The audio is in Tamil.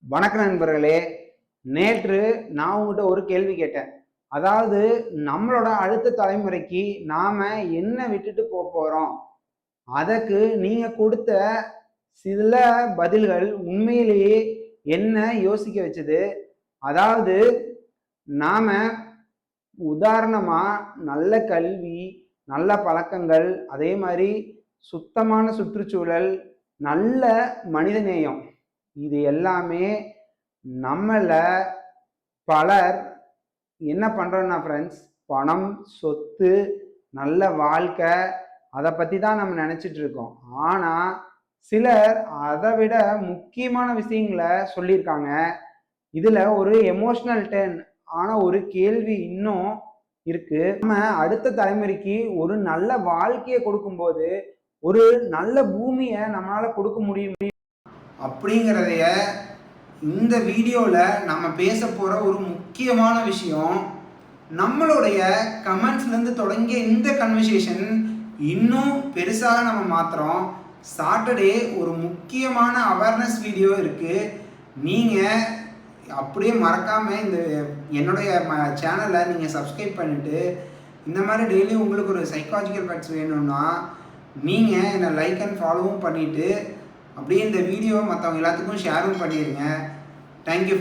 வணக்க நண்பர்களே. நேற்று நான் உங்ககிட்ட ஒரு கேள்வி கேட்டேன். அதாவது நம்மளோட அடுத்த தலைமுறைக்கு நாம என்ன விட்டுட்டு போறோம்? அதற்கு நீங்க கொடுத்த சில பதில்கள் உண்மையிலேயே என்ன யோசிக்க வச்சது. அதாவது நாம உதாரணமா நல்ல கல்வி, நல்ல பழக்கங்கள், அதே மாதிரி சுத்தமான சுற்றுச்சூழல், நல்ல மனிதநேயம் இது எல்லாமே நம்மள பலர் என்ன பண்றோம்னா ஃப்ரெண்ட்ஸ், பணம், சொத்து, நல்ல வாழ்க்கை அதை பத்தி தான் நம்ம நினைச்சிட்டு இருக்கோம். ஆனா சிலர் அதை விட முக்கியமான விஷயங்களை சொல்லியிருக்காங்க. இதுல ஒரு எமோஷனல் டர்ன் ஆன ஒரு கேள்வி இன்னும் இருக்கு. நம்ம அடுத்த தலைமுறைக்கு ஒரு நல்ல வாழ்க்கையை கொடுக்கும்போது ஒரு நல்ல பூமியை நம்மளால கொடுக்க முடியும் அப்படிங்கிறதைய இந்த வீடியோவில் நம்ம பேச போகிற ஒரு முக்கியமான விஷயம். நம்மளுடைய கமெண்ட்ஸ்லேருந்து தொடங்கிய இந்த கன்வர்சேஷன் இன்னும் பெருசாக நம்ம மாற்றுறோம். சாட்டர்டே ஒரு முக்கியமான அவேர்னஸ் வீடியோ இருக்குது. நீங்கள் அப்படியே மறக்காமல் இந்த என்னுடைய சேனலை நீங்கள் சப்ஸ்கிரைப் பண்ணிவிட்டு இந்த மாதிரி டெய்லி உங்களுக்கு ஒரு சைக்காலஜிக்கல் ஃபேக்ட்ஸ் வேணும்னா நீங்கள் என்னை லைக் அண்ட் ஃபாலோவும் பண்ணிவிட்டு அப்படியே இந்த வீடியோவை மற்றவங்க எல்லாத்துக்கும் ஷேரும் பண்ணிடுங்க. தேங்க்யூ.